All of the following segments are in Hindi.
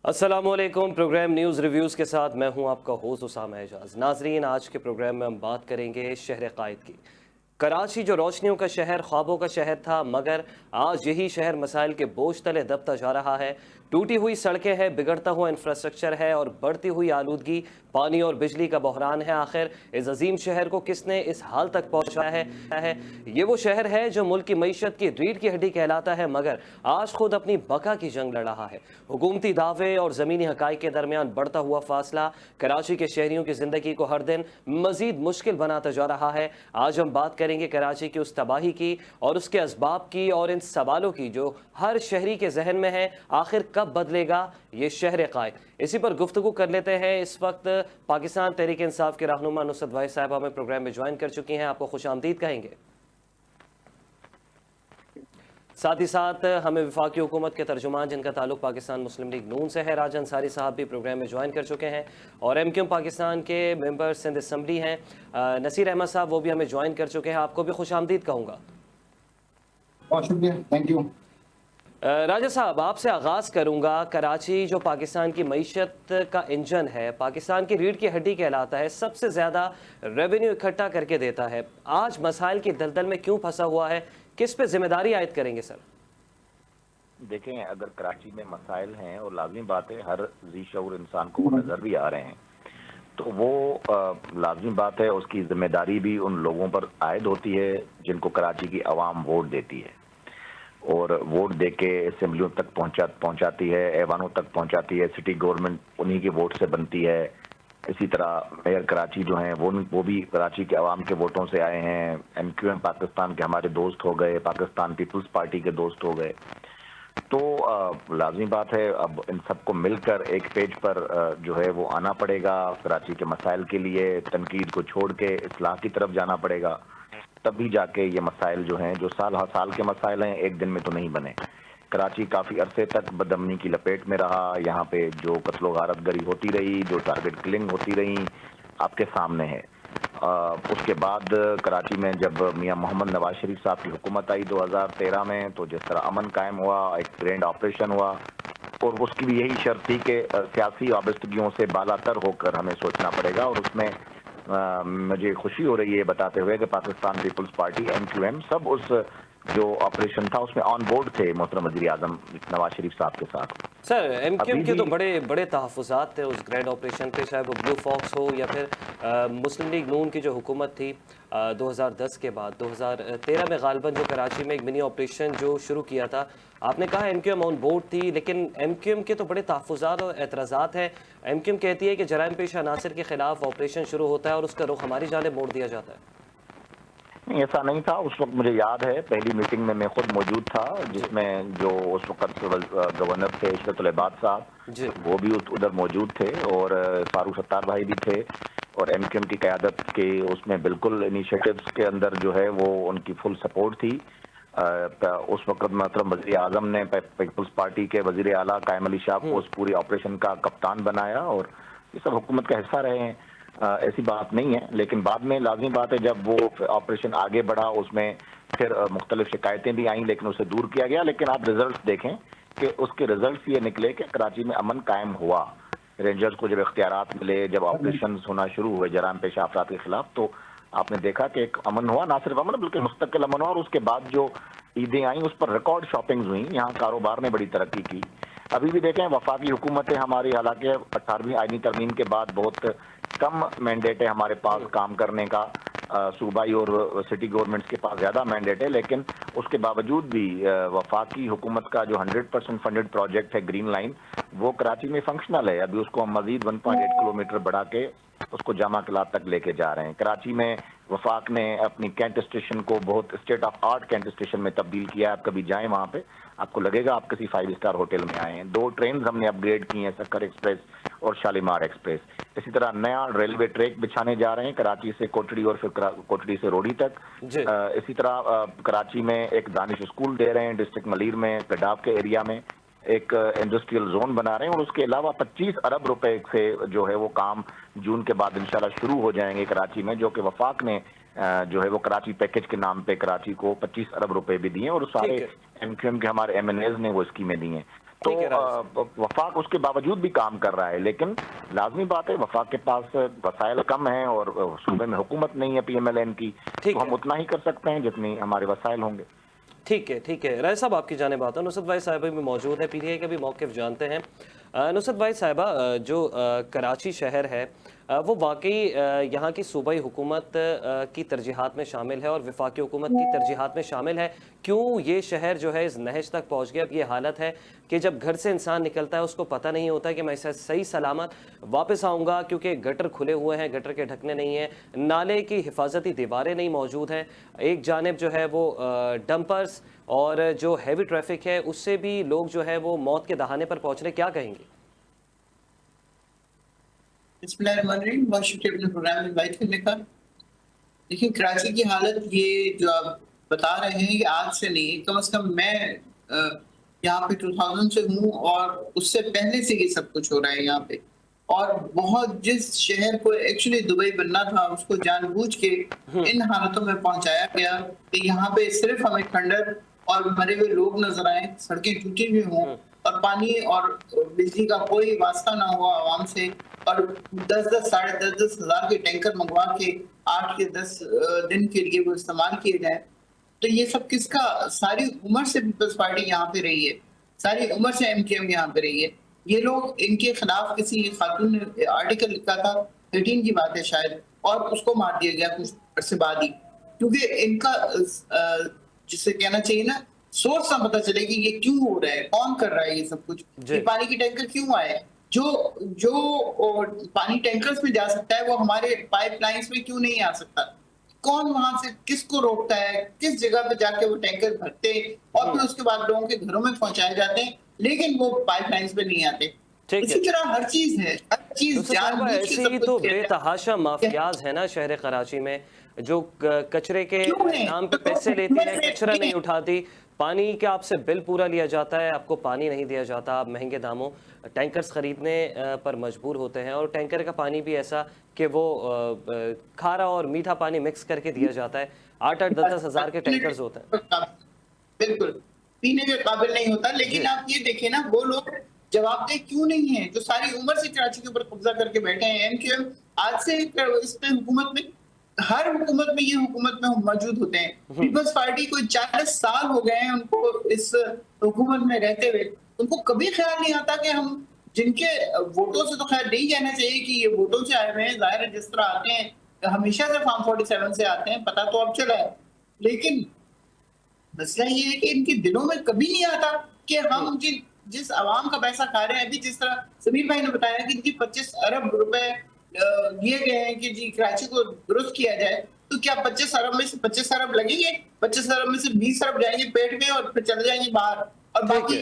अस्सलामुअलैकुम। प्रोग्राम न्यूज़ रिव्यूज़ के साथ मैं हूं आपका होस्ट उसामा एजाज। नाजरीन, आज के प्रोग्राम में हम बात करेंगे शहर कायद की। कराची जो रोशनियों का शहर, ख्वाबों का शहर था, मगर आज यही शहर मसाइल के बोझ तले दबता जा रहा है। टूटी हुई सड़कें हैं, बिगड़ता हुआ इंफ्रास्ट्रक्चर है और बढ़ती हुई आलूदगी, पानी और बिजली का बहरान है। आखिर इस अजीम शहर को किसने इस हाल तक पहुंचाया है? ये वो शहर है जो मुल्क की मईशत की रीढ़ की हड्डी कहलाता है, मगर आज खुद अपनी बका की जंग लड़ रहा है। हुकूमती दावे और ज़मीनी हकाइक के दरमियान बढ़ता हुआ फासला कराची के शहरियों की ज़िंदगी को हर दिन मज़ीद मुश्किल बनाता जा रहा है। आज हम बात करेंगे कराची की उस तबाही की और उसके असबाब की और इन सवालों की जो हर शहरी के जहन में है। आखिर कब बदलेगा ये शहर कायद? इसी पर गुफ्तगू कर लेते हैं। इस वक्त पाकिस्तान तहरीक इंसाफ के रहनुमा नुसरत वाहिद साहब हमें प्रोग्राम में ज्वाइन कर चुकी हैं। आपको खुश आमदीद कहेंगे। साथ ही साथ हमें वफाकी हुकूमत के तर्जुमान जिनका ताल्लुक पाकिस्तान मुस्लिम लीग नून से है, राजा अंसारी साहब भी प्रोग्राम में ज्वाइन कर चुके हैं। और एमक्यूएम पाकिस्तान के मेंबर सिंध असम्बली हैं नसीर अहमद साहब, वो भी हमें ज्वाइन कर चुके हैं। आपको भी खुश आमदीद कहूँगा। बहुत शुक्रिया, थैंक यू। राजा साहब, आपसे आगाज़ करूंगा। कराची जो पाकिस्तान की मईशत का इंजन है, पाकिस्तान की रीढ़ की हड्डी कहलाता है, सबसे ज़्यादा रेवेन्यू इकट्ठा करके देता है, आज मसाइल की दलदल में क्यों फंसा हुआ है? किस पे जिम्मेदारी आयद करेंगे सर? देखें, अगर कराची में मसाइल हैं और लाजमी बात है हर जी शऊर इंसान को वो नज़र भी आ रहे हैं, तो वो लाजमी बात है उसकी जिम्मेदारी भी उन लोगों पर आयद होती है जिनको कराची की आवाम वोट देती है और वोट दे के असम्बलियों तक पहुंचाती है, ऐवानों तक पहुंचाती है। सिटी गवर्नमेंट उन्हीं के वोट से बनती है। इसी तरह मेयर कराची जो हैं वो भी कराची के आवाम के वोटों से आए हैं। एमक्यूएम पाकिस्तान के हमारे दोस्त हो गए, पाकिस्तान पीपल्स पार्टी के दोस्त हो गए। तो लाजमी बात है अब इन सबको मिलकर एक पेज पर जो है वो आना पड़ेगा। कराची के मसाइल के लिए तनकीद को छोड़ के इस्लाह की तरफ जाना पड़ेगा, तभी जाके ये मसाइल जो हैं, जो साल हर साल के मसाइल हैं, एक दिन में तो नहीं बने। कराची काफ़ी अरसे तक बदअमनी की लपेट में रहा। यहाँ पे जो कत्लो गारत गरी होती रही, जो टारगेट किलिंग होती रही, आपके सामने है। उसके बाद कराची में जब मियां मोहम्मद नवाज शरीफ साहब की हुकूमत आई 2013 में, तो जिस तरह अमन कायम हुआ, एक ग्रैंड ऑपरेशन हुआ और उसकी भी यही शर्त थी कि सियासी वाबस्तगियों से बालातर होकर हमें सोचना पड़ेगा। और उसमें मुझे खुशी हो रही है बताते हुए कि पाकिस्तान पीपल्स पार्टी एमक्यूएम सब उस जो ऑपरेशन था उसमें ऑन बोर्ड थे मोहतरम वज़ीर आज़म नवाज शरीफ साहब के साथ। सर, एमक्यूएम के तो बड़े बड़े तहफ़्फ़ुज़ात थे उस ग्रैंड ऑपरेशन पे, चाहे वो ब्लू फॉक्स हो या फिर मुस्लिम लीग नून की जो हुकूमत थी 2010 के बाद 2013 में गालिबन जो कराची में एक मिनी ऑपरेशन जो शुरू किया था। आपने कहा एमक्यूएम ऑन बोर्ड थी, लेकिन एमक्यूएम के तो बड़े तहफ़्फ़ुज़ात और एतराज़ात हैं। एमक्यूएम कहती है कि जराइम पेश अनासर के ख़िलाफ़ ऑपरेशन शुरू होता है और उसका रुख हमारी जानिब मोड़ दिया जाता है। नहीं, ऐसा नहीं था। उस वक्त मुझे याद है पहली मीटिंग में मैं खुद मौजूद था, जिसमें जो उस वक्त गवर्नर थे इशरतुल इबाद साहब, वो भी उधर मौजूद थे और फारूक सत्तार भाई भी थे। और एमक्यूएम की क़यादत के उसमें बिल्कुल इनिशिएटिव्स के अंदर जो है वो उनकी फुल सपोर्ट थी। उस वक्त मतलब वज़ीर आज़म ने पीपल्स पार्टी के वज़ीर आला कायम अली शाह को उस पूरी ऑपरेशन का कप्तान बनाया और ये सब हुकूमत का हिस्सा रहे हैं। ऐसी बात नहीं है, लेकिन बाद में लाजमी बात है जब वो ऑपरेशन आगे बढ़ा उसमें फिर मुख्तलिफ शिकायतें भी आई, लेकिन उसे दूर किया गया। लेकिन आप रिजल्ट देखें कि उसके रिजल्ट ये निकले कि कराची में अमन कायम हुआ। रेंजर्स को जब इख्तियारात मिले, जब ऑपरेशन होना शुरू हुए जराइम पेशा अफराद के खिलाफ, तो आपने देखा कि एक अमन हुआ, ना सिर्फ अमन बल्कि मुस्तकिल अमन हुआ। और उसके बाद जो ईदें आई उस पर रिकॉर्ड शॉपिंग्स हुई, यहाँ कारोबार ने बड़ी तरक्की की। अभी भी देखें वफाकी हुकूमतें हमारी, हालांकि 18वीं आईनी तरमीम के बाद बहुत कम मैंडेट है हमारे पास काम करने का, सूबाई और सिटी गवर्नमेंट्स के पास ज़्यादा मैंडेट है, लेकिन उसके बावजूद भी वफाकी हुकूमत का जो 100% फंडेड प्रोजेक्ट है ग्रीन लाइन, वो कराची में फंक्शनल है। अभी उसको हम मजीद 1.8 किलोमीटर बढ़ा के उसको जामा किलात तक लेके जा रहे हैं। कराची में वफाक ने अपनी कैंट स्टेशन को बहुत state of art Cantt station में तब्दील किया है। आप कभी जाएं वहाँ पे, आपको लगेगा आप किसी 5 स्टार होटल में आए हैं। 2 ट्रेन हमने अपग्रेड की हैं, सक्कर एक्सप्रेस और शालीमार एक्सप्रेस। इसी तरह नया रेलवे ट्रैक बिछाने जा रहे हैं कराची से कोटड़ी और फिर कोटड़ी से रोडी तक। इसी तरह कराची में एक दानिश स्कूल दे रहे हैं डिस्ट्रिक्ट मलीर में, पेडाब के एरिया में एक इंडस्ट्रियल जोन बना रहे हैं। और उसके अलावा 25 अरब रुपए से जो है वो काम जून के बाद इंशाल्लाह शुरू हो जाएंगे कराची में, जो कि वफाक ने जो है वो कराची पैकेज के नाम पे कराची को 25 अरब रुपए भी दिए और सारे एमक्यूएम के हमारे एमएनएज ने वो स्कीमें दी हैं। तो ठीक है राजा। वफाक उसके बावजूद भी काम कर रहा है, लेकिन लाजमी बात है वफाक के पास वसाइल कम हैं और सूबे में हुकूमत नहीं है PMLN की, ठीक तो हम है, उतना ही कर सकते हैं जितनी हमारे वसाइल होंगे। ठीक है, ठीक है। राय साहब आपकी जानिब आता हूं। नुसरत भाई साहिबा भी मौजूद है, PTI का भी मौक़िफ़ जानते हैं। नुसरत भाई साहिबा, जो कराची शहर है वो वाकई यहाँ की सूबाई हुकूमत की तरजीहात में शामिल है और वफाकी हुकूमत की तरजीहात में शामिल है। क्यों ये शहर जो है इस नहज तक पहुँच गया? अब ये हालत है कि जब घर से इंसान निकलता है उसको पता नहीं होता कि मैं सही सलामत वापस आऊँगा, क्योंकि गटर खुले हुए हैं, गटर के ढकने नहीं हैं, नाले की हिफाजती दीवारें नहीं मौजूद हैं। एक जानिब जो है वो डंपर्स और जो हैवी ट्रैफिक है उससे भी लोग जो है वो मौत के दहाने पर पहुँच रहे। क्या कहेंगे? बिस्मिल्लाहिर्रहमानिर्रहीम, बहुत शुक्रिया अपने प्रोग्राम में इनवाइट करने का। देखिए, कराची की हालत ये जो आप बता रहे हैं ये आज से नहीं, कम से कम मैं यहाँ पे 2000 से हूँ और उससे पहले से ये सब कुछ हो रहा है यहाँ पे। और बहुत जिस शहर को एक्चुअली दुबई बनना था उसको जानबूझ के इन हालतों में पहुंचाया गया कि यहाँ पे सिर्फ हमें खंडर और मरे हुए लोग नजर आए, सड़कें टूटी हुई हों और पानी और बिजली का कोई वास्ता ना हुआ आवाम से, और 10-10 साढ़े 10-10 हजार के टैंकर मंगवा के 8 के 10 दिन के लिए वो इस्तेमाल किए जाए। तो ये सब किसका? सारी उम्र से पीपल्स पार्टी यहाँ पे रही है, सारी उम्र से MKM यहाँ पे रही है। ये लोग इनके खिलाफ किसी खातून ने आर्टिकल लिखा था, 13 की बात है शायद, और उसको मार दिया गया कुछ अरसे बाद ही, क्योंकि इनका जिसे कहना चाहिए ना, सोर्स ना पता चले कि ये क्यों हो रहा है, कौन कर रहा है ये सब कुछ, ये पानी की टैंकर क्यों आए। जो जो पानी टैंकर्स में जा सकता है वो हमारे पाइपलाइंस में क्यों नहीं आ सकता? कौन वहां से किसको रोकता है? किस जगह पे जाके वो टैंकर भरते और फिर उसके बाद लोगों के घरों में पहुंचाए जाते हैं, लेकिन वो पाइपलाइंस पे नहीं आते। इसी तरह हर चीज है, हर चीज जानबूझ के सब कुछ तो किया जाता है। बेतहाशा माफियाज है ना शहर कराची में, जो कचरे के क्यों है? नाम पे तो पैसे लेती है, मैं- कचरा नहीं उठाती, पानी का आपसे बिल पूरा लिया जाता है, आपको पानी नहीं दिया जाता, आप महंगे दामों टैंकर्स खरीदने पर मजबूर होते हैं। और टैंकर का पानी भी ऐसा कि वो खारा और मीठा पानी मिक्स करके दिया जाता है। 8-8 10-10 हजार के टैंकर्स होते हैं। बिल्कुल पीने के काबिल नहीं होता। लेकिन आप ये देखें ना, वो लोग जवाबदेह क्यों नहीं है जो सारी उम्र से कराची के ऊपर कब्जा करके बैठे हैं। MKM आज से इस पे हुकूमत में, हर हुकूमत में ये हुकूमत में मौजूद होते हैं। पीपल्स पार्टी को 40 साल हो गए हैं उनको इस हुकूमत में रहते हुए, उनको कभी ख्याल नहीं आता कि हम जिनके वोटों से, तो खैर नहीं कहना चाहिए कि ये वोटों से आए हुए हैं, जाहिर है जिस तरह आते हैं हमेशा से फार्म 47 से आते हैं, पता तो अब चला है, लेकिन मसला ये है कि इनके दिलों में कभी नहीं आता कि हम जिस आवाम का पैसा खा रहे हैं। अभी जिस तरह समीर भाई ने बताया कि इनकी 25 अरब रुपए दिए गए हैं कि जी कराची को दुरुस्त किया जाए, तो क्या 25 अरब में से 25 अरब लगेंगे? 25 अरब में से 20 अरब जाएंगे पेट में और फिर चले जाएंगे बाहर, और बाकी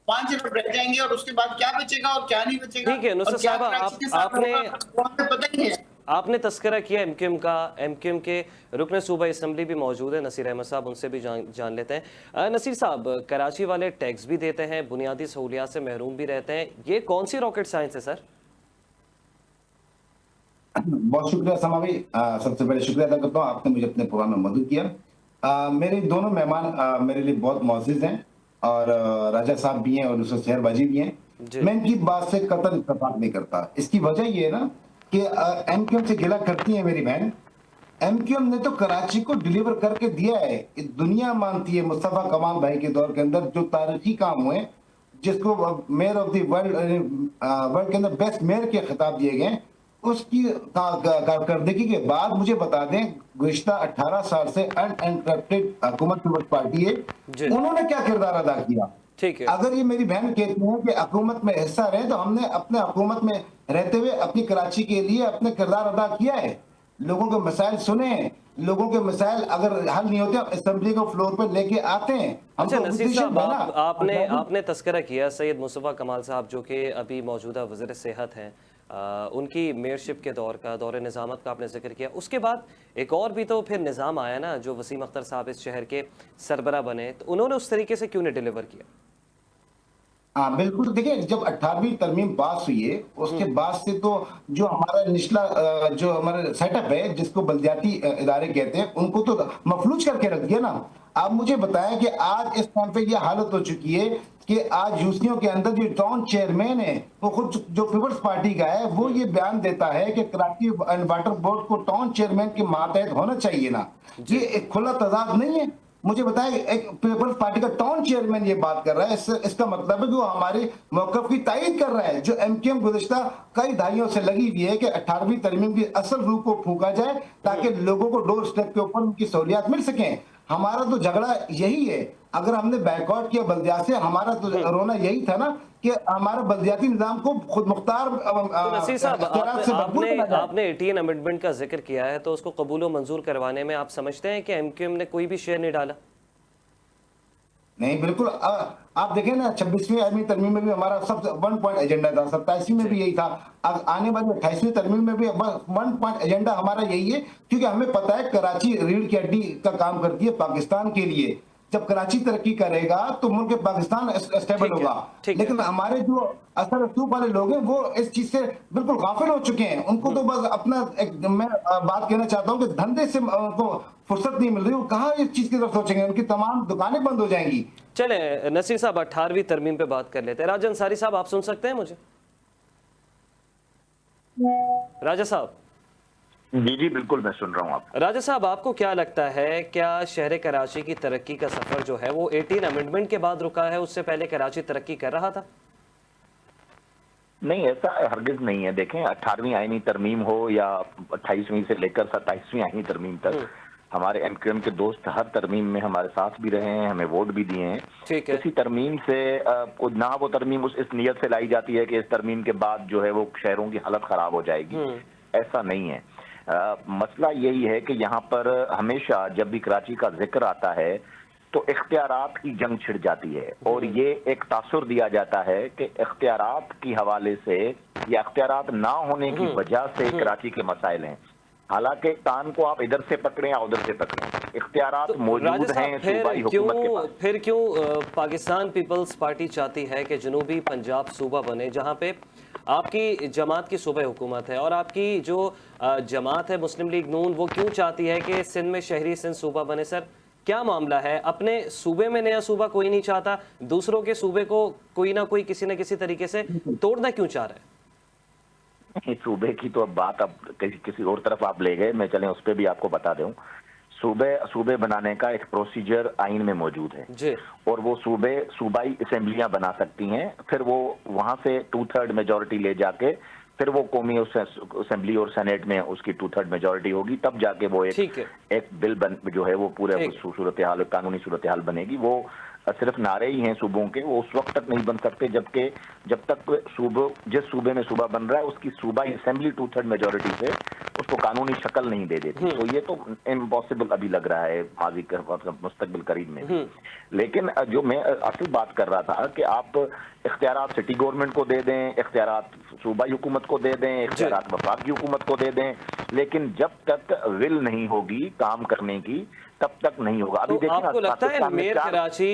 5 अरब रह जाएंगे, और उसके बाद क्या बचेगा और क्या नहीं बचेगा? ठीक है नुसरत साहबा, आपने पता ही है। आपने तस्करा किया MKM का। MKM के रुकन सूबा असम्बली भी मौजूद है नसीर अहमद साहब, उनसे भी जान लेते हैं। नसीर साहब, कराची वाले टैक्स भी देते हैं, बुनियादी सहूलियात से महरूम भी रहते हैं, ये कौन सी रॉकेट साइंस है सर? बहुत शुक्रिया समा भाई, सबसे पहले शुक्रिया अदा करता हूँ आपने मुझे अपने प्रोग्राम में मदद किया। मेरे दोनों मेहमान मेरे लिए बहुत मोअज़्ज़िज़ हैं, और राजा साहब भी हैं और दूसरे शहरबाजी भी हैं। मैं इनकी बात से कतई इत्तेफाक नहीं करता। इसकी वजह ये है ना कि MKM से गिला करती है मेरी बहन। MKM ने तो कराची को डिलीवर करके दिया है, दुनिया मानती है। मुस्तफा कमाल भाई के दौर के अंदर जो तारीखी काम हुए, जिसको मेयर ऑफ द वर्ल्ड के अंदर बेस्ट मेयर के खिताब दिए गए, उसकी कारकर्दगी के बाद मुझे बता दें, गुज़िश्ता 18 साल से अनइंटरप्टेड हुकूमत पीपल्स पार्टी है, उन्होंने क्या किरदार अदा किया। ठीक है, अगर ये मेरी बहन कहती है कि हुकूमत में हिस्सा रहे, तो हमने अपने हुकूमत में रहते हुए अपनी कराची के लिए अपने किरदार अदा किया है। लोगों के मसाइल सुने हैं, लोगों के मसाइल अगर हल नहीं होते असेंबली को फ्लोर पर लेके आते हैं। अच्छा नसीर साहब, आपने तस्करा किया सैयद मुस्तफा कमाल साहब, जो कि अभी मौजूदा वज़ीर सेहत हैं, उनकी मेयरशिप के दौर का, दौर निज़ामत का आपने जिक्र किया। उसके बाद एक और भी तो फिर निज़ाम आया ना, जो वसीम अख्तर साहब इस शहर के सरबरा बने, तो उन्होंने उस तरीके से क्यों नहीं डिलीवर किया? हाँ बिल्कुल, देखिए जब 18वीं तरमीम पास हुई है उसके बाद से तो जो हमारा निचला जो हमारा सेटअप है, जिसको बलदियाती इदारे कहते हैं, उनको तो मफलूज करके रख दिया ना। आप मुझे बताएं कि आज इस टाइम पे ये हालत हो चुकी है कि आज यूसीओ के अंदर जो टाउन चेयरमैन है वो खुद जो पीपल्स पार्टी का है, वो ये बयान देता है कि कराची वाटर बोर्ड को टाउन चेयरमैन के मातहत होना चाहिए ना। ये एक खुला तजाद नहीं है? मुझे बताएं, एक पीपल्स पार्टी का टाउन चेयरमैन ये बात कर रहा है, इसका मतलब है कि वो हमारे मौक़िफ़ की तायीद कर रहा है। जो एमकेएम गुज़िश्ता कई दहाइयों से लगी हुई है कि 18वीं तरमीम की असल रूह को फूंका जाए ताकि लोगों को डोर स्टेप के ऊपर उनकी सहूलियात मिल सकें। हमारा तो झगड़ा यही है। अगर हमने बैकआउट किया बल्दियात से, हमारा तो रोना यही था ना कि हमारा बल्दियाती निज़ाम को खुद मुख्तार तो नसीर साहब, आपने 18 अमेंडमेंट का जिक्र किया है, तो उसको कबूल व मंजूर करवाने में आप समझते हैं कि एमक्यूएम ने कोई भी शेयर नहीं डाला? नहीं, बिल्कुल। आप देखें ना, 26वीं आर्मी तरमीम में भी हमारा सब 1 पॉइंट एजेंडा था, 27वीं में भी यही था, आने वाली 28वीं तरमीम में भी 1 पॉइंट एजेंडा हमारा यही है, क्योंकि हमें पता है कराची रीढ़ की हड्डी का काम करती है पाकिस्तान के लिए। जब कराची तरक्की करेगा तो मुल्क पाकिस्तान स्टेबल होगा। लेकिन हमारे जो असर रसूख वाले लोग हैं वो इस चीज से बिल्कुल गाफिल हो चुके हैं। उनको तो बस अपना मैं बात कहना चाहता हूँ कि धंधे से उनको फुर्सत नहीं मिल रही, वो कहाँ इस चीज की तरफ सोचेंगे, उनकी तमाम दुकानें बंद हो जाएंगी। चले नसीर साहब, 18वीं तरमीम पे बात कर लेते हैं। राजा अंसारी साहब, आप सुन सकते हैं मुझे? राजा साहब? जी जी बिल्कुल, मैं सुन रहा हूँ आप। राजा साहब, आपको क्या लगता है, क्या शहर कराची की तरक्की का सफर जो है वो 18 अमेंडमेंट के बाद रुका है? उससे पहले कराची तरक्की कर रहा था? नहीं, ऐसा हरगिज नहीं है। देखें, 18वीं आईनी तरमीम हो या 28वीं से लेकर 27वीं आईनी तरमीम तक हमारे एमक्यूएम के दोस्त हर तरमीम में हमारे साथ भी रहे हैं, हमें वोट भी दिए हैं। किसी तरमीम से ना वो तरमीम इस नीयत से लाई जाती है कि इस तरमीम के बाद जो है वो शहरों की हालत खराब हो जाएगी, ऐसा नहीं है। मसला यही है कि यहाँ पर हमेशा जब भी कराची का जिक्र आता है तो इख्तियारात की जंग छिड़ जाती है, और ये एक तासुर दिया जाता है कि इख्तियारात की हवाले से या इख्तियारात ना होने की वजह से कराची के मसाइल हैं। हालांकि कान को आप इधर से पकड़ें या उधर से पकड़ें, इख्तियारात तो मौजूद हैं सूबाई हुकूमत के पास। फिर क्यों पाकिस्तान पीपल्स पार्टी चाहती है कि जनूबी पंजाब सूबा बने, जहाँ पे आपकी जमात की सूबा हुकूमत है, और आपकी जो जमात है मुस्लिम लीग नून, वो क्यों चाहती है कि सिंध में शहरी सिंध सूबा बने? सर, क्या मामला है? अपने सूबे में नया सूबा कोई नहीं चाहता, दूसरों के सूबे को कोई ना कोई किसी न किसी तरीके से तोड़ना क्यों चाह रहा है? सूबे की तो अब बात अब किसी और तरफ आप ले गए, मैं चलें उस पर भी आपको बता दूं। सूबे बनाने का एक प्रोसीजर आइन में मौजूद है जी। और वो सूबाई असेंबलियां बना सकती हैं, फिर वो वहां से 2/3 मेजोरिटी ले जाके फिर वो कौमी असेंबली और सेनेट में उसकी 2/3 मेजोरिटी होगी, तब जाके वो एक बिल जो है वो पूरे सूरत हाल, कानूनी सूरत हाल बनेगी। वो सिर्फ नारे ही हैं सूबों के, वो उस वक्त तक नहीं बन सकते जब तक जिस सूबे में सूबा बन रहा है उसकी सूबाई असेंबली 2/3 मेजोरिटी से उसको कानूनी शक्ल नहीं दे देती। तो ये तो इम्पॉसिबल अभी लग रहा है माजी मुस्तकबिल करीब में। लेकिन जो मैं असल बात कर रहा था कि आप इख्तियारात सिटी गवर्नमेंट को दे दें, इख्तियारात सूबाई हुकूमत को दे दें, इख्तियारात वफाकी हुकूमत को दे दें, लेकिन जब तक विल नहीं होगी काम करने की तब तक नहीं होगा। अभी तो आपको लगता है मेयर कराची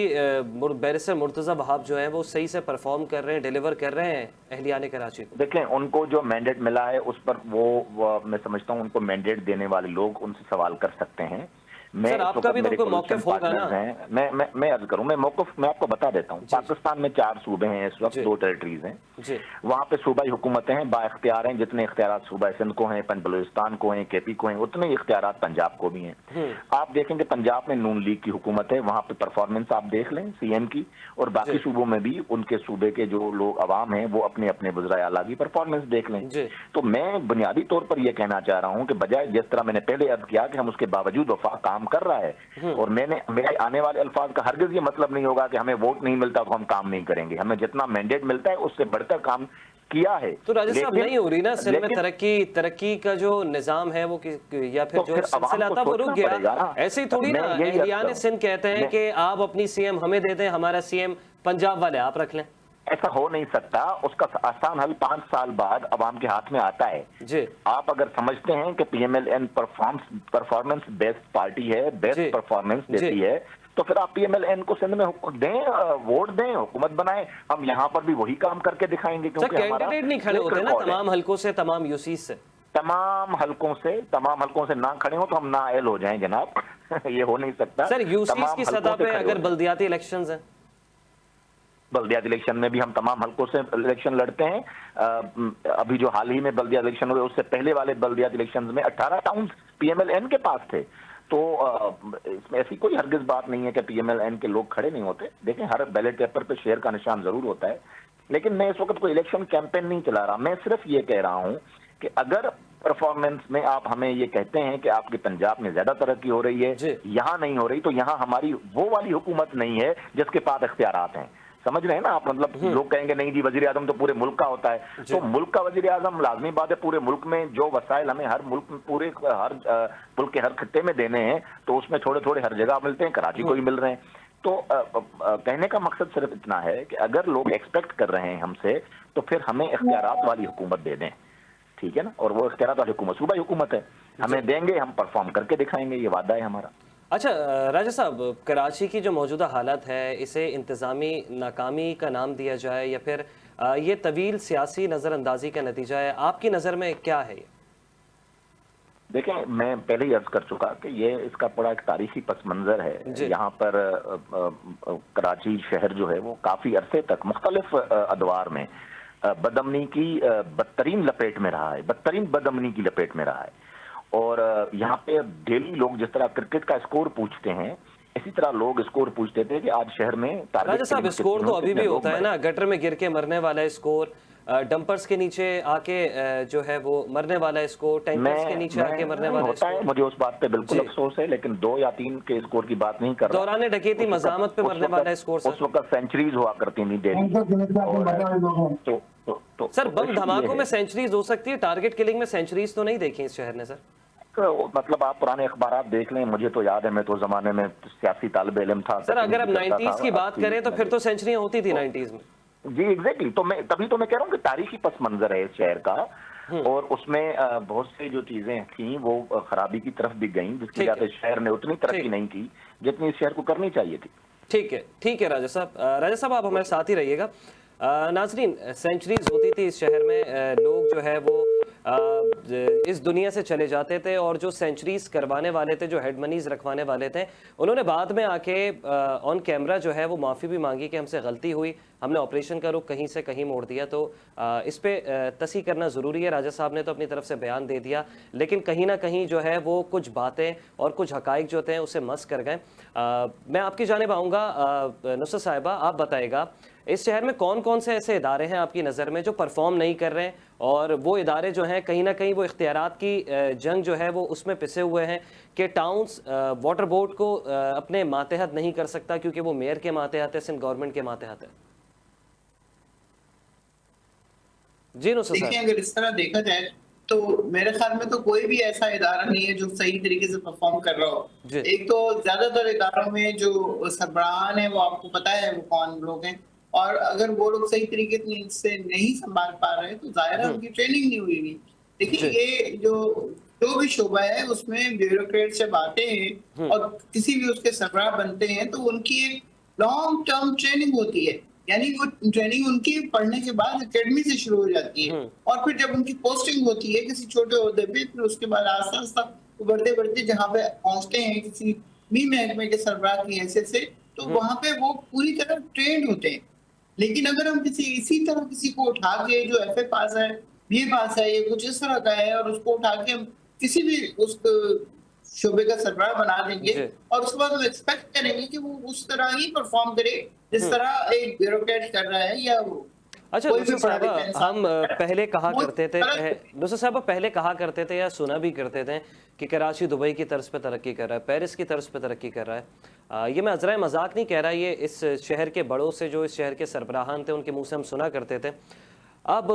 बैरिस्टर मुर्तजा वहाब जो है वो सही से परफॉर्म कर रहे हैं, डिलीवर कर रहे हैं अहलियाने कराची को? देखें, उनको जो मैंडेट मिला है उस पर वो मैं समझता हूँ उनको मैंडेट देने वाले लोग उनसे सवाल कर सकते हैं। सर, आपका भी तो कोई मौक़िफ़ होगा ना? मैं अर्ज करूं, मैं आपको बता देता हूं। पाकिस्तान में 4 सूबे हैं इस वक्त, 2 टेरिटरीज हैं। वहां पे सूबाई हुकूमतें हैं, बाइख्तियार हैं। जितने इख्तियारात सूबा सिंध को हैं, बलूचिस्तान को हैं, केपी को हैं, उतने ही इख्तियारात पंजाब को भी हैं। आप देखेंगे पंजाब में नून लीग की हुकूमत है, वहां पे परफॉर्मेंस आप देख लें सीएम की, और बाकी सूबों में भी उनके सूबे के जो लोग अवाम हैं वो अपने अपने वज़राए आला की परफॉर्मेंस देख लें। तो मैं बुनियादी तौर पर यह कहना चाह रहा हूँ कि बजाय जिस तरह मैंने पहले अर्ज किया कि हम उसके बावजूद वफाक काम कर रहा है, और मेरे आने वाले अल्फाज का हरगिज ये मतलब नहीं होगा कि हमें वोट नहीं मिलता तो हम काम नहीं करेंगे। हमें जितना मैंडेट मिलता है उससे बढ़कर काम किया है। तो राजा साहब, नहीं हो रही ना सिंध में तरक्की का जो निजाम है वो या फिर जो सिलसिला था वो रुक गया? ऐसे ही थोड़ी ना अहलियाने सिंध कहते हैं कि आप अपनी सीएम हमें दे दें, हमारा सीएम पंजाब वाले आप रख लें। ऐसा हो नहीं सकता। उसका आसान हल 5 साल बाद अवाम के हाथ में आता है जी। आप अगर समझते हैं कि पीएमएलएन परफॉर्मेंस बेस्ड पार्टी है, बेस्ट परफॉर्मेंस देती है, तो फिर आप पीएमएलएन को सिंध में दें, वोट दें, हुकूमत बनाएं। हम यहाँ पर भी वही काम करके दिखाएंगे, क्योंकि कैंडिडेट नहीं खड़े होते ना तमाम हलकों से, तमाम यूसी से, तमाम हलकों से ना खड़े हो तो हम नाअहल हो जाएं जनाब। ये हो नहीं सकता। सर यूसीस की सतह पे अगर बल्दियाती इलेक्शंस हैं, बल्दियाती इलेक्शन में भी हम तमाम हलकों से इलेक्शन लड़ते हैं। अभी जो हाल ही में बल्दियाती इलेक्शन हुए, उससे पहले वाले बल्दियाती इलेक्शन में 18 टाउन पीएमएल-एन के पास थे। तो इसमें ऐसी कोई हरगिज बात नहीं है कि पीएमएल-एन के लोग खड़े नहीं होते। देखें, हर बैलेट पेपर पे शेयर का निशान जरूर होता है, लेकिन मैं इस वक्त कोई इलेक्शन कैंपेन नहीं चला रहा। मैं सिर्फ ये कह रहा हूं कि अगर परफॉर्मेंस में आप हमें ये कहते हैं कि आपकी पंजाब में ज्यादा तरक्की हो रही है, यहां नहीं हो रही, तो यहां हमारी वो वाली हुकूमत नहीं है जिसके पास इख्तियारात हैं। समझ रहे हैं ना आप? मतलब लोग कहेंगे नहीं जी, वजीर आजम तो पूरे मुल्क का होता है। तो मुल्क का वजीर आजम लाजमी बात है, पूरे मुल्क में जो वसाइल हमें हर मुल्क पूरे हर मुल्क के हर खित्ते में देने हैं, तो उसमें थोड़े थोड़े हर जगह मिलते हैं, कराची को ही मिल रहे हैं। तो कहने का मकसद सिर्फ इतना है कि अगर लोग एक्सपेक्ट कर रहे हैं हमसे, तो फिर हमें इख्तियारात वाली हुकूमत दे दें, ठीक है ना? और वो इख्तियारात वाली हुकूमत सूबाई हुकूमत है, हमें देंगे, हम परफॉर्म करके दिखाएंगे, ये वादा है हमारा। अच्छा राजा साहब, कराची की जो मौजूदा हालत है, इसे इंतज़ामी नाकामी का नाम दिया जाए या फिर ये तवील सियासी नज़रअंदाजी का नतीजा है, आपकी नज़र में क्या है ये? देखें, मैं पहले ही अर्ज कर चुका कि ये इसका बड़ा एक तारीखी पस मंजर है। यहाँ पर कराची शहर जो है वो काफ़ी अरसे तक मुख्तलिफ अदवार में बदअमनी की बदतरीन लपेट में रहा है, बदतरीन बदअमनी की लपेट में रहा है। और यहाँ पे डेली लोग जिस तरह क्रिकेट का स्कोर पूछते हैं, इसी तरह लोग स्कोर पूछते थे कि आज शहर में राजा साहब स्कोर तो अभी भी होता है ना, गटर में गिर के मरने वाला स्कोर, डंपर्स के नीचे आके जो है वो मरने वाला स्कोर, टैंकर्स के नीचे आके मरने वाला होता है। मुझे उस बात पे बिल्कुल अफसोस है, लेकिन 2 या 3 के स्कोर की बात नहीं कर रहा। दौरान डकैती मज़ामत पे मरने वाला स्कोर, उस वक्त सेंचुरीज हुआ करती थी डेली। सर बम धमाकों में सेंचुरीज हो सकती है, टारगेट किलिंग में सेंचुरीज तो नहीं देखी इस शहर ने सर? मतलब आप पुराने अखबार देख लें, मुझे तो याद है, मैं तो जमाने में सियासी तालिब इल्म था सर। अगर अब 90s की बात करें तो फिर तो सेंचुरियां होती थी 90s में। जी एग्जैक्टली, तो मैं तभी तो मैं कह रहा हूँ कि तारीखी पस मंजर है इस शहर का, और उसमें बहुत सी जो चीजें थी वो खराबी की तरफ भी गई, जिसकी वजह से शहर ने उतनी तरक्की नहीं की जितनी इस शहर को करनी चाहिए थी। ठीक है राजा साहब। राजा साहब आप हमारे साथ ही रहिएगा। नाजरीन, सेंचुरीज होती थी इस शहर में, लोग जो है वो इस दुनिया से चले जाते थे, और जो सेंचुरीज करवाने वाले थे, जो हेड मनीज रखवाने वाले थे, उन्होंने बाद में आके ऑन कैमरा जो है वो माफ़ी भी मांगी कि हमसे गलती हुई, हमने ऑपरेशन का रुख कहीं से कहीं मोड़ दिया। तो इस पे तसी करना ज़रूरी है। राजा साहब ने तो अपनी तरफ से बयान दे दिया, लेकिन कहीं ना कहीं जो है वो कुछ बातें और कुछ हकाइक जो थे उसे मस कर गए। मैं आपकी जानिब आऊँगा, नुसरत साहिबा, आप बताएगा इस शहर में कौन कौन से ऐसे इदारे हैं आपकी नज़र में जो परफॉर्म नहीं कर रहे हैं, और वो इदारे जो हैं कहीं ना कहीं वो इख्तियारात की जंग जो है वो उसमें पिसे हुए हैं कि टाउन्स वाटर बोर्ड को अपने मातहत नहीं कर सकता क्योंकि वो मेयर के मातहत है, सिंध गवर्नमेंट के मातहत है। जी देखिए, अगर इस तरह देखा जाए तो मेरे ख्याल में तो कोई भी ऐसा इदारा नहीं है जो सही तरीके से परफॉर्म कर रहा हो। एक तो ज्यादातर इदारों में जो सरबराहान है वो आपको पता है वो कौन लोग हैं, और अगर वो लोग सही तरीके से नहीं संभाल पा रहे तो जाहिर है उनकी ट्रेनिंग नहीं हुई हुई। देखिए, ये जो भी शोबा है उसमें ब्यूरोक्रेट जब आते हैं और किसी भी उसके सरबराह बनते हैं तो उनकी एक लॉन्ग टर्म ट्रेनिंग होती है, यानी वो ट्रेनिंग उनकी पढ़ने के बाद एकेडमी से शुरू हो जाती है, और फिर जब उनकी पोस्टिंग होती है किसी छोटे ओहदे पे, फिर उसके बाद आस्ता आस्ता बढ़ते बढ़ते जहाँ पे पहुंचते हैं किसी भी महकमे के सरबराह की हैसियत से, तो वहां पे वो पूरी तरह ट्रेंड होते हैं। लेकिन अगर हम इसी तरह किसी को उठा के जो FA पास है, BA पास है, या कुछ इस तरह का है, और उसको उठा के हम किसी भी उस शोबे का सरबराह बना देंगे और उसके बाद हम एक्सपेक्ट करेंगे कि वो उस तरह ही परफॉर्म करे जिस तरह एक ब्यूरोक्रेट कर रहा है या वो। अच्छा नुसरत साहबा, हम पहले कहा करते थे, नुसरत साहबा पहले कहा करते थे या सुना भी करते थे कि कराची दुबई की तर्ज पे तरक्की कर रहा है, पेरिस की तर्ज पे तरक्की कर रहा है। ये मैं अज़रा मजाक नहीं कह रहा, ये इस शहर के बड़ों से, जो इस शहर के सरबराहान थे, उनके मुंह से हम सुना करते थे। अब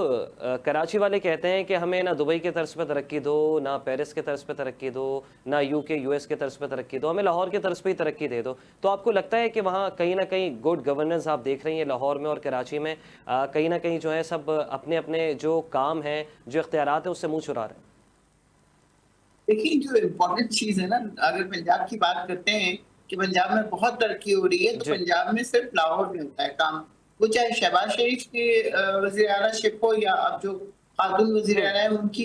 कराची वाले कहते हैं कि हमें ना दुबई के तर्ज पे तरक्की दो, ना पेरिस के तर्ज पे तरक्की दो, ना UK US के तर्ज पे तरक्की दो, हमें लाहौर के तर्ज पे ही तरक्की दे दो। तो आपको लगता है कि वहाँ कहीं ना कहीं गुड गवर्नेंस आप देख रही हैं लाहौर में और कराची में, कहीं ना कहीं जो है सब अपने अपने जो काम है, जो इख्तियारात है, उससे मुँह छुड़ा रहे हैं? देखिए, जो इम्पोर्टेंट चीज़ है ना, अगर पंजाब की बात करते हैं कि पंजाब में बहुत तरक्की हो रही है, तो पंजाब में सिर्फ लाहौर में होता है काम। वो चाहे शहबाज शरीफ के वज़ीर आला शिप हो या अब जो खातून वज़ीर आला है उनकी,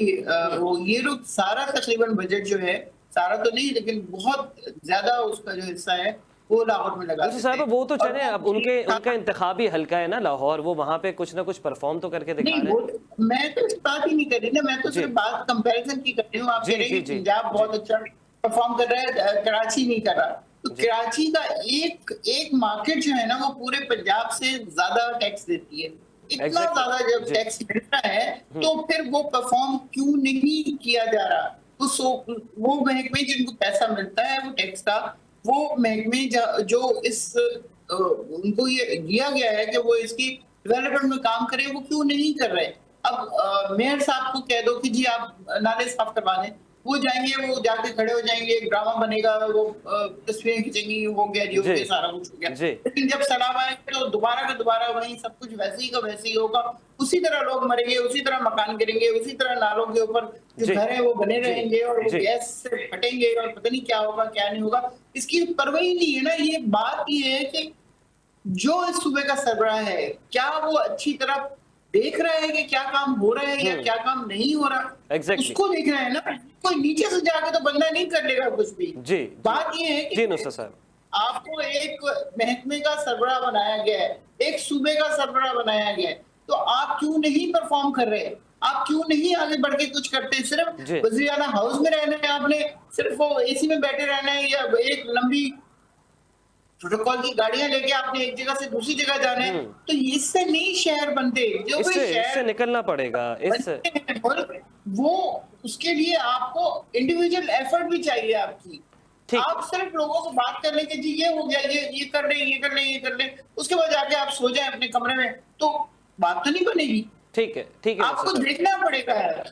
वो ये लोग सारा तकरीबन बजट जो है सारा तो नहीं लेकिन बहुत ज्यादा उसका जो हिस्सा है वो लाहौर में लगा देते साहब हैं। वो तो और चले, अब वो उनका इंतखाबी हल्का है ना लाहौर, वो वहां पे कुछ ना कुछ परफॉर्म तो करके दिखा नहीं रहे हैं। मैं तो इस बात ही नहीं कर रही ना, मैं तो जी सिर्फ बात कंपैरिजन की कर रही हूँ। आप जी कह रहे जी हैं कि जी पंजाब जी बहुत अच्छा परफॉर्म कर रहा है, कराची नहीं कर रहा। तो जी कराची का एक एक मार्केट जो है ना वो पूरे पंजाब से ज्यादा टैक्स देती है। इतना एग्जैक्टली ज्यादा जब जी। टैक्स मिलता है तो फिर वो परफॉर्म क्यों नहीं किया जा रहा? वो महकमे जिनको पैसा मिलता है वो टैक्स का, वो महकमे जो इस उनको ये दिया गया है कि वो इसकी डेवलपमेंट में काम करे, वो क्यों नहीं कर रहे? अब मेयर साहब को कह दो कि जी आप नाले साफ करवा दें, वो जाएंगे, वो जाके खड़े हो जाएंगे, एक ड्रामा बनेगा, वो तस्वीरें खींचेंगी, हो गया जी, हो जी गया, सारा कुछ हो गया। जी लेकिन जब सलाम आएगा तो दोबारा का दोबारा वही सब कुछ वैसे ही का वैसे ही होगा। उसी तरह लोग मरेंगे, उसी तरह मकान गिरेंगे, उसी तरह नालों के ऊपर जो जी घर है वो बने जी रहेंगे और वो जी गैस से फटेंगे और पता नहीं क्या होगा क्या नहीं होगा। इसकी परवाह ही नहीं है ना। ये बात ये है कि जो इस सूबे का सरबराह है, क्या वो अच्छी तरह देख रहा है कि क्या काम हो रहा है या क्या काम नहीं हो रहा? एग्जैक्टली उसको देख रहा है ना। कोई नीचे से जाके तो बंदा नहीं कर लेगा कुछ भी। जी जी बात ये है जी कि नुसरत साहब। आपको एक महकमे का सरबराह बनाया गया है, एक सूबे का सरबराह बनाया गया है, तो आप क्यों नहीं परफॉर्म कर रहे? आप क्यों नहीं आगे बढ़ के कुछ करते? सिर्फ जी वजीर आला हाउस में रहना है आपने, सिर्फ वो एसी में बैठे रहना है, या एक लंबी प्रोटोकॉल की गाड़ियां लेके आपने एक जगह से दूसरी जगह जाना है? तो इससे नहीं शहर बनते। जो भी इससे शहर निकलना पड़ेगा इस। बनते हैं मुल्क, वो उसके लिए आपको इंडिविजुअल एफर्ट भी चाहिए आपकी। ठीक आप सिर्फ लोगों से बात कर लें कि जी ये हो गया, ये कर लें, ये कर लें, ये कर लें, उसके बाद जाके आप सो जाएं अपने कमरे में, तो बात तो नहीं बनेगी। ठीक है नुसरत आपको साहब। देखना पड़ेगा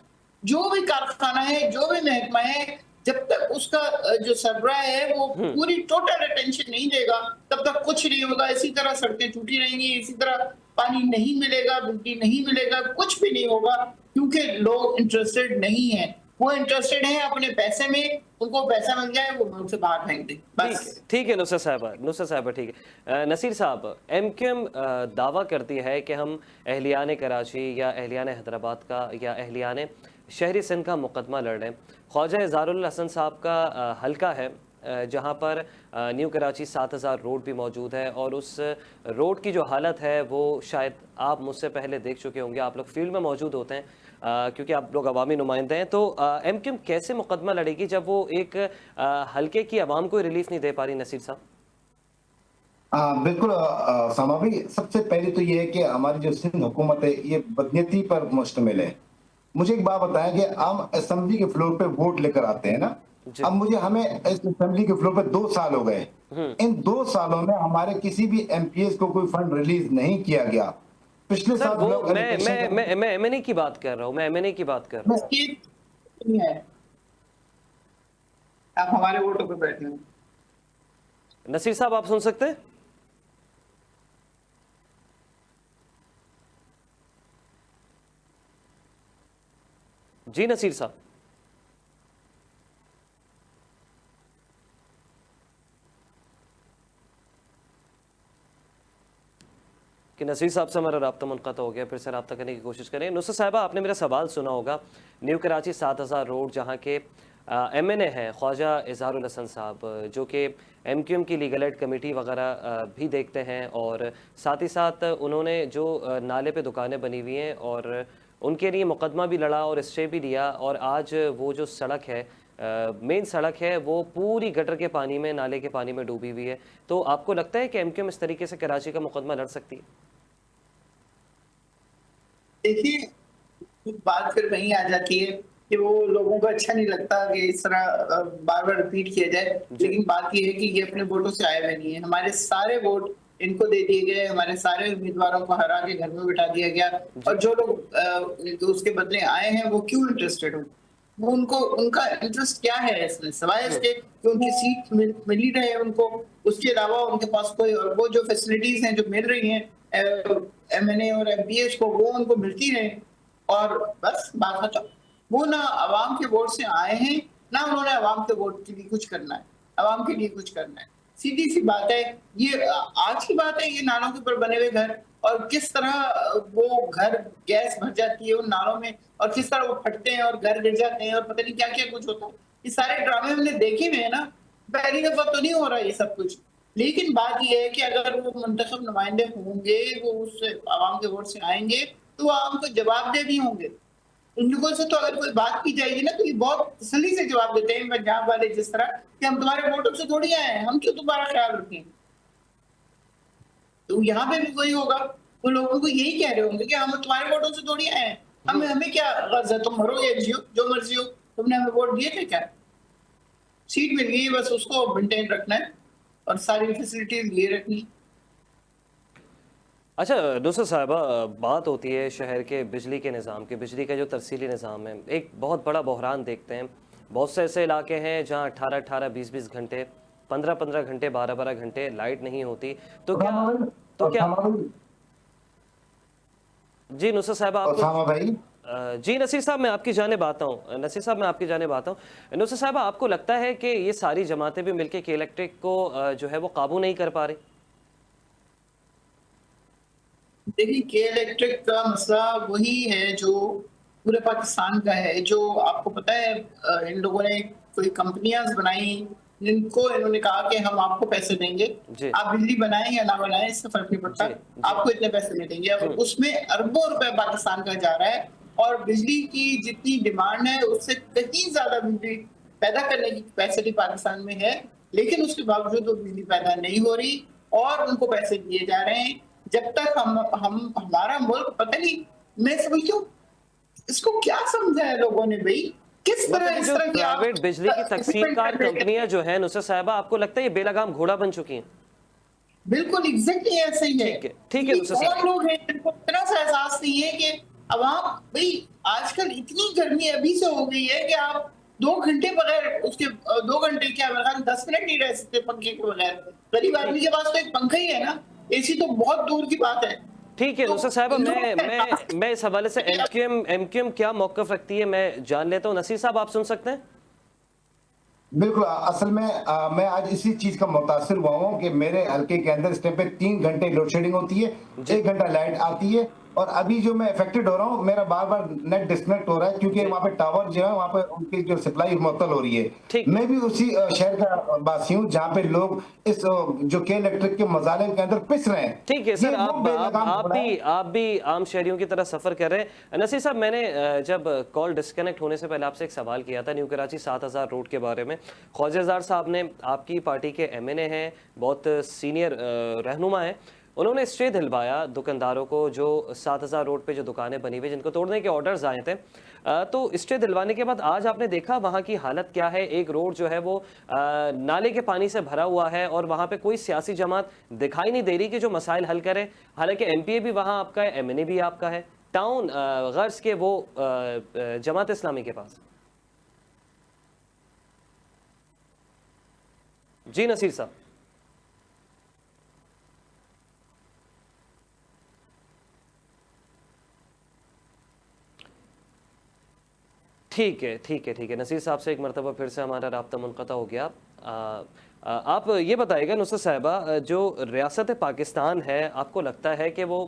जो भी कारखाना है, जो भी महकमा है, जब तक उसका जो सरबराह है वो पूरी टोटल अटेंशन नहीं देगा तब तक कुछ नहीं होगा। इसी तरह सड़कें टूटी रहेंगी, इसी तरह पानी नहीं मिलेगा, बिजली नहीं मिलेगा, कुछ भी नहीं होगा, क्योंकि लोग इंटरेस्टेड नहीं है। वो इंटरेस्टेड है अपने पैसे में, उनको पैसा मिल जाए वो मुल्क से बाहर फेंक दे, बस। ठीक है नुसरत साहब ठीक है। नसीर साहब, एमक्यूएम दावा करती है कि हम अहलियान कराची या अहलियान हैदराबाद का या अहलियान शहरी सिंध का मुकदमा लड़ रहे हैं। ख्वाजा इज़हारुल हसन साहब का हल्का है जहां पर न्यू कराची 7000 रोड भी मौजूद है, और उस रोड की जो हालत है वो शायद आप मुझसे पहले देख चुके होंगे, आप लोग फील्ड में मौजूद होते हैं क्योंकि आप लोग अवामी नुमाइंदे हैं। तो एमक्यूएम कैसे मुकदमा लड़ेगी जब वो एक हल्के की आवाम को रिलीफ नहीं दे पा रही? नसीर साहब बिल्कुल सामा भाई, सबसे पहले तो ये है कि हमारी जो सिंध हुकूमत है ये बदनीयती पर मुश्तमिल है। मुझे एक बात बताएं कि हम असेंबली के फ्लोर पे वोट लेकर आते हैं ना, अब हमें इस असेंबली के फ्लोर पे 2 साल हो गए। इन 2 सालों में हमारे किसी भी एमपीएस को कोई फंड रिलीज नहीं किया गया। पिछले सर साल वो लोग मैं एमएनए की बात कर रहा हूँ, मैं एमएनए की बात कर रहा हूँ। नहीं है, आप हमारे वोटों पे बैठे हैं। नसीर साहब आप सुन सकते हैं? जी नसीर साहब। कि नसीर साहब से हमारा राब्ता मुनक़ता हो गया, फिर से राब्ता करने की कोशिश करें। नुसरत साहिबा, आपने मेरा सवाल सुना होगा। न्यू कराची 7000 रोड जहाँ के एमएनए हैं ख्वाजा इज़हारुल हसन साहब, जो कि एमक्यूएम की लीगल एड कमेटी वगैरह भी देखते हैं, और साथ ही साथ उन्होंने जो नाले पे दुकानें बनी हुई हैं और उनके लिए मुकदमा भी लड़ा और स्टे भी लिया, और आज वो जो सड़क है मेन सड़क है वो पूरी गटर के पानी में, नाले के पानी में डूबी हुई है। तो आपको लगता है कि एमक्यूएम इस तरीके से कराची का मुकदमा लड़ सकती है? देखिए, बात फिर वहीं आ जाती है कि वो लोगों को अच्छा नहीं लगता कि इस तरह बार बार रिपीट किया जाए, लेकिन बात ये है कि ये अपने वोटों से आए हुए नहीं है। हमारे सारे वोट इनको दे दिए गए, हमारे सारे उम्मीदवारों को हरा के घर में बिठा दिया गया, और जो लोग उसके बदले आए हैं वो क्यों इंटरेस्टेड हो? वो उनका इंटरेस्ट क्या है इसमें, सिवाय इसके कि उनकी सीट मिल ही रहे उनको, उसके अलावा उनके पास कोई, और वो जो फैसिलिटीज हैं जो मिल रही हैं एमएनए और एमपीएस को, वो उनको मिलती रहे, और बस बात खत्म। वो ना आवाम के वोट से आए हैं, ना उन्होंने आवाम के वोट के लिए कुछ करना है, आवाम के लिए कुछ करना है। सीधी सी बात है, ये आज की बात है, ये नालों के ऊपर बने हुए घर, और किस तरह वो घर गैस भर जाती है उन नालों में, और किस तरह वो फटते हैं और घर गिर जाते हैं और पता नहीं क्या क्या कुछ होता है। ये सारे ड्रामे हमने देखे हुए हैं ना, पहली दफा तो नहीं हो रहा ये सब कुछ। लेकिन बात ये है कि अगर वो मुंतखब नुमाइंदे होंगे, वो उस आवाम के वोट से आएंगे, तो वो आवाम को जवाबदेह भी होंगे। उन लोगों से तो अगर कोई बात की जाएगी ना, तो ये बहुत तसल्ली से जवाब देते हैं पंजाब वाले, जिस तरह कि हम तुम्हारे वोटों से थोड़ी आए हैं, हम क्यों तुम्हारा ख्याल रखें। तो यहाँ पे भी वही होगा, वो लोगों को यही कह रहे होंगे कि हम तुम्हारे वोटों से थोड़ी आए हैं, हमें क्या गर्ज है, तुम मरो या जियो, जो मर्जी हो, तुमने हमें वोट दिए थे क्या। सीट मिल गई, बस उसको मेंटेन रखना है और सारी फैसिलिटीज लिए रखनी। अच्छा नुसरत साहिबा, बात होती है शहर के बिजली के निज़ाम के, बिजली का जो तरसीली निज़ाम है, एक बहुत बड़ा बहरान देखते हैं। बहुत से ऐसे इलाके हैं जहाँ 18-18, 20-20 घंटे, 15-15 घंटे, 12-12 घंटे लाइट नहीं होती। तो क्या जी नुसरत साहिबा आपको, जी नसीर साहब मैं आपकी जानिब आता हूँ, नसीर साहब मैं आपकी जानिब आता हूँ। नुसरत साहिबा, आपको लगता है कि ये सारी जमातें भी मिलकर के इलेक्ट्रिक को जो है वो काबू नहीं कर पा रही? देखिए, के इलेक्ट्रिक का मसला वही है जो पूरे पाकिस्तान का है। जो आपको पता है, इन लोगों ने कोई कंपनियां बनाई जिनको इन्होंने कहा कि हम आपको पैसे देंगे, आप बिजली बनाएं या ना बनाएं इससे फर्क नहीं पड़ता, आपको इतने पैसे नहीं देंगे। अब उसमें अरबों रुपए पाकिस्तान का जा रहा है और बिजली की जितनी डिमांड है उससे कहीं ज्यादा बिजली पैदा करने की कैपेसिटी पाकिस्तान में है, लेकिन उसके बावजूद वो बिजली पैदा नहीं हो रही और उनको पैसे दिए जा रहे हैं। जब तक हम हमारा मुल्क, पता नहीं, मैं समझती हूँ इसको क्या समझा है लोगों ने भाई, किस तरह इस तरह की प्राइवेट बिजली की तकसीमकार कंपनियां जो है नुसरत साहिबा, आपको लगता है ये बेलगाम घोड़ा बन चुकी हैं? बिल्कुल एग्जैक्टली ऐसे ही है। ठीक है नुसरत साहिबा, बहुत लोग हैं जिनको इतना सा एहसास नहीं है कि अवाम भाई, आजकल इतनी गर्मी अभी से हो गई है कि आप 2 घंटे बगैर उसके 2 घंटे क्या, 10 मिनट नहीं रह सकते पंखे के बगैर। गरीब आदमी के पास तो एक पंखा ही है ना, एसी तो बहुत दूर की बात है। ठीक है नुसरत साहिबा, मैं इस हवाले से एमक्यूएम क्या मौकफ रखती है मैं जान लेता हूँ। नसीर साहब आप सुन सकते हैं? बिल्कुल, असल में मैं आज इसी चीज का मुतासिर हुआ हूँ कि मेरे हल्के के अंदर इस टाइम पे 3 घंटे लोड शेडिंग होती है, 1 घंटा लाइट आती है और अभी जो मैं अफेक्टेड हो रहा हूँ, मेरा बार बार नेट डिस्कनेक्ट हो रहा है क्योंकि वहाँ पे टावर जो है वहाँ पे उनकी जो सप्लाई मुअत्तल हो रही है। मैं भी उसी शहर का वासी हूँ जहाँ पे लोग इस जो के इलेक्ट्रिक के मजालिम के अंदर पिस रहे हैं। ठीक है सर, आप भी आम शहरियों की तरह सफर कर रहे हैं। नसीर साहब, मैंने जब कॉल डिस्कनेक्ट होने से पहले आपसे एक सवाल किया था न्यू कराची 7000 रोड के बारे में। ख्वाजाजार साहब ने, आपकी पार्टी के एमएनए हैं, बहुत सीनियर रहनुमा हैं, उन्होंने स्टे दिलवाया दुकानदारों को जो 7000 रोड पे जो दुकानें बनी हुई जिनको तोड़ने के ऑर्डर्स आए थे। तो स्टे दिलवाने के बाद आज आपने देखा वहाँ की हालत क्या है। एक रोड जो है वो नाले के पानी से भरा हुआ है और वहाँ पे कोई सियासी जमात दिखाई नहीं दे रही कि जो मसाइल हल करे। हालांकि एमपीए भी वहाँ आपका है, एमएनए भी आपका है, टाउन गर्ज के वो जमात इस्लामी के पास। जी नसीर साहब। ठीक है नसीर साहब से एक मरतबा फिर से हमारा राब्ता मुनक़ता हो गया। आप ये बताइएगा नुसरत साहिबा, जो रियासत पाकिस्तान है, आपको लगता है कि वो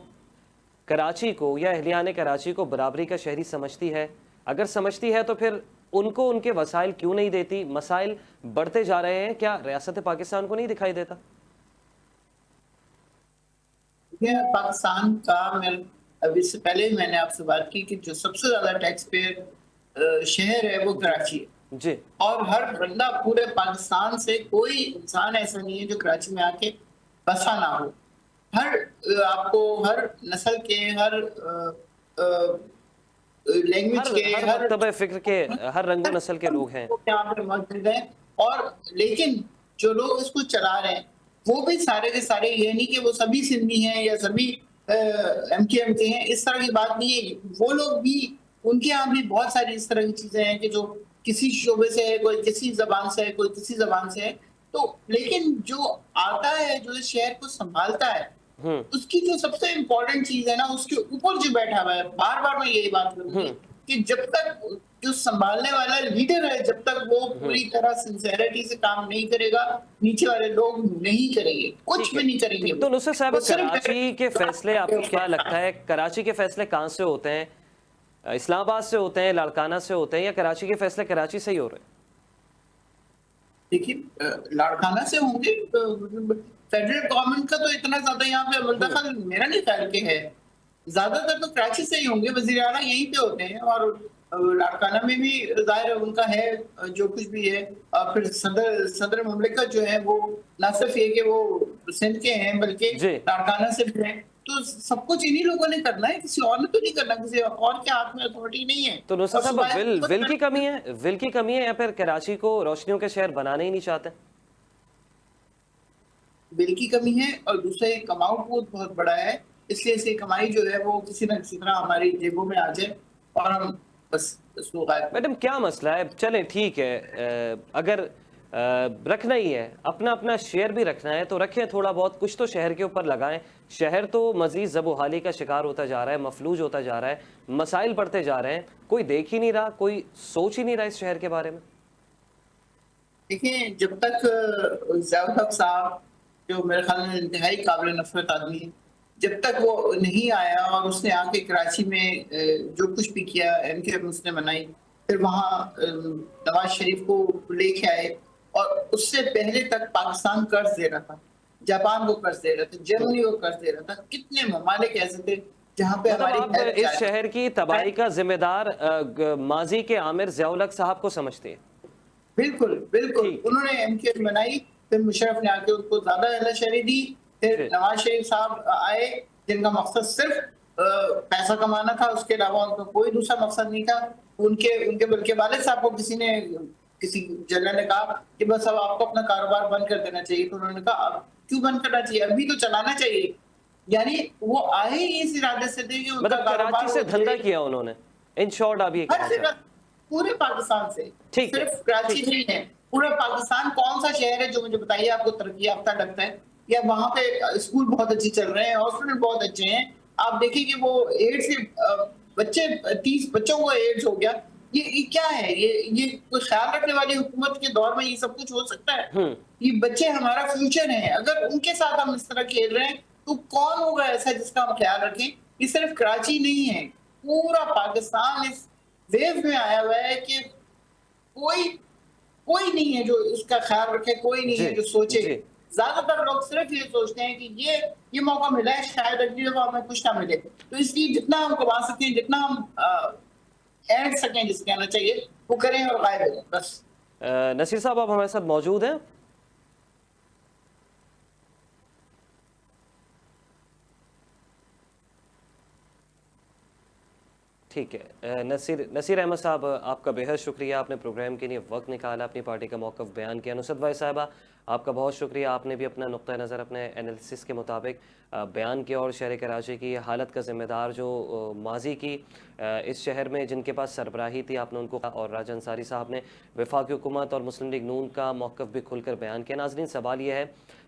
कराची को या अहलियान कराची को बराबरी का शहरी समझती है? अगर समझती है तो फिर उनको उनके वसाइल क्यों नहीं देती? मसाइल बढ़ते जा रहे हैं, क्या रियासत पाकिस्तान को नहीं दिखाई देता? पाकिस्तान का, अभी इससे पहले मैंने आपसे बात की कि जो सबसे ज्यादा टैक्स पेयर शहर है वो कराची है जी। और हर बंदा पूरे पाकिस्तान से, कोई इंसान ऐसा नहीं है जो कराची में आके बसा ना हो। आपको हर नस्ल के, हर लैंग्वेज के, हर तबे फिक्र के, हर रंगो नस्ल के लोग हैं यहाँ पे मौजूद हैं। और लेकिन जो लोग इसको चला रहे हैं वो भी सारे के सारे, ये नहीं कि वो सभी सिंधी हैं या सभी एमकेएम के हैं, इस तरह की बात नहीं है। वो लोग भी, उनके यहाँ भी बहुत सारी इस तरह की चीजें हैं कि जो किसी शोबे से है, कोई किसी जबान से है, कोई किसी जबान से है। तो लेकिन जो आता है, जो इस शहर को संभालता है, उसकी जो सबसे इम्पोर्टेंट चीज है ना, उसके ऊपर जो बैठा हुआ है, बार बार मैं यही बात करूंगी कि जब तक जो संभालने वाला लीडर है, जब तक वो पूरी तरह सिंसेरिटी से काम नहीं करेगा, नीचे वाले लोग नहीं करेंगे, कुछ भी नहीं करेंगे। तो नुसरत साहब, कराची के फैसले आपको क्या लगता है, कराची के फैसले कहाँ से होते हैं? इस्लामाबाद से होते हैं, लाड़काना से होते हैं, या कराची के फैसले कराची से ही हो रहे हैं? देखिए लाड़काना से होंगे, फेडरल गवर्नमेंट का तो इतना ज्यादा यहाँ पे अमल दखल मेरा नहीं ख्याल के है। ज्यादातर तो कराची से ही होंगे, वजीर आला यहीं पे होते हैं, और लाड़काना में भी जाहिर है उनका है जो कुछ भी है। और फिर सदर मुमलिकत जो है वो न सिर्फ ये कि वो सिंध के हैं बल्कि लाड़काना से भी हैं। तो सब कुछ इन्हीं लोगों ने करना है, किसी और ने तो नहीं करना, किसी और के हाथ में अथॉरिटी नहीं है। तो नुसरत साहब विल की कमी है, विल की कमी है, या फिर कराची को रोशनियों के शहर बनाना ही नहीं चाहते? बिल की कमी है, और दूसरा ये कमाऊ को बहुत बड़ा है, इसलिए इसे कमाई जो है वो किसी न किसी तरह हमारी जेबों में आ जाए और हम बस इसको गायब। मैडम क्या मसला है? चलें ठीक है, अगर रखना ही है, अपना अपना शेयर भी रखना है तो रखें, थोड़ा बहुत कुछ तो शहर के ऊपर लगाएं। शहर तो मजीद ज़बोहाली का शिकार होता जा रहा है, मफलूज होता जा रहा है, मसाइल बढ़ते जा रहे हैं, कोई देख ही नहीं रहा, कोई सोच ही नहीं रहा इस शहर के बारे में। देखिए, जब तक ज़ियाउल हक साहब, जो मेरे ख्याल में इंतहाई काबिल नफरत आदमी है, जब तक वो नहीं आया और उसने आके कराची में जो कुछ भी किया, MKM उसने बनाई, फिर वहाँ नवाज शरीफ को लेके आए, और उससे पहले तक पाकिस्तान कर्ज दे रहा था, जापान को कर्ज दे रहा था, जर्मनी को कर्ज दे रहा था, कितने ममालिक ऐसे थे जहाँ पे मतलब हमारी आप इस शहर की तबाही का जिम्मेदार माजी के आमिर ज़ियाउल हक साहब को समझते हैं? बिल्कुल बिल्कुल, उन्होंने MKM बनाई, फिर मुशर्रफ ने आके उनको ज्यादा अहलशहरी दी, फिर नवाज शरीफ साहब आए जिनका मकसद सिर्फ पैसा कमाना था, उसके अलावा उनका कोई दूसरा मकसद नहीं था। उनके बल्कि वालिद साहब को किसी जनरल ने कहा कि बस अब आपको अपना कारोबार बंद कर देना चाहिए, तो उन्होंने कहा अब क्यों बंद करना चाहिए, अभी तो चलाना चाहिए। यानी वो आए ही इस इरादे से थे कि उनका कराची से धंधा किया उन्होंने, इन शॉर्ट आप ये पूरे पाकिस्तान से, सिर्फ कराची नहीं है, पूरा पाकिस्तान। कौन सा शहर है जो मुझे बताइए आपको तरक्की याफ्ता लगता है, या वहां पे स्कूल बहुत अच्छे चल रहे हैं, हॉस्पिटल बहुत अच्छे हैं। आप देखिए कि वो एड्स से 30 बच्चों को एड्स हो गया, ये क्या है? ये कोई ख्याल रखने वाली हुकूमत के दौर में ये सब कुछ हो सकता है? ये बच्चे हमारा फ्यूचर है, अगर उनके साथ हम इस तरह खेल रहे हैं तो कौन होगा ऐसा जिसका हम ख्याल रखें? ये सिर्फ कराची नहीं है, पूरा पाकिस्तान इस वेव में आया हुआ है कि कोई नहीं है जो इसका ख्याल रखे, कोई नहीं है जो सोचे। ज्यादातर लोग सिर्फ ये सोचते हैं कि ये मौका मिला है, शायद अगली दफा हमें कुछ ना मिले, तो इसलिए जितना हम कमा सकते हैं, जितना हम ऐड सकें, जिसे कहना चाहिए वो करें और गायब हो जाए बस। नसीर साहब, आप हमारे साथ मौजूद हैं? ठीक है, नसीर अहमद साहब, आपका बेहद शुक्रिया, आपने प्रोग्राम के लिए वक्त निकाला, अपनी पार्टी का मौक़िफ़ बयान किया। नुसरत भाई साहबा, आपका बहुत शुक्रिया, आपने भी अपना नुक्ता नज़र अपने एनालिसिस के मुताबिक बयान किया, और शहर कराची की हालत का ज़िम्मेदार जो माजी की इस शहर में जिनके पास सरबराही थी, आपने उनको, और राजा अंसारी साहब ने वफाकी हुकूमत और मुस्लिम लीग नून का मौक़िफ़ भी खुलकर बयान किया। नाज़रीन, सवाल यह है,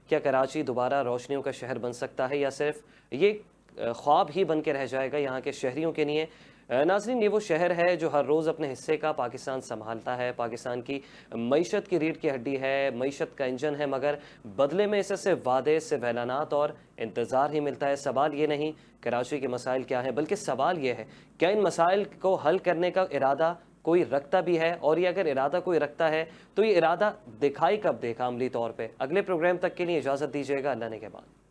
क्या कराची दोबारा रोशनियों का शहर बन सकता है, या सिर्फ ये ख्वाब ही बन के रह जाएगा यहाँ के शहरियों के लिए? नाज़रीन, ये वो शहर है जो हर रोज़ अपने हिस्से का पाकिस्तान संभालता है, पाकिस्तान की मईशत की रीढ़ की हड्डी है, मईशत का इंजन है, मगर बदले में इसे सिर्फ वादे, सिर्फ ऐलानात और इंतज़ार ही मिलता है। सवाल ये नहीं कराची के मसाइल क्या हैं, बल्कि सवाल ये है क्या इन मसाइल को हल करने का इरादा कोई रखता भी है, और ये अगर इरादा कोई रखता है तो ये इरादा दिखाई कब देगा अमली तौर पर? अगले प्रोग्राम तक के लिए इजाज़त दीजिएगा, अल्लाह ने के बाद।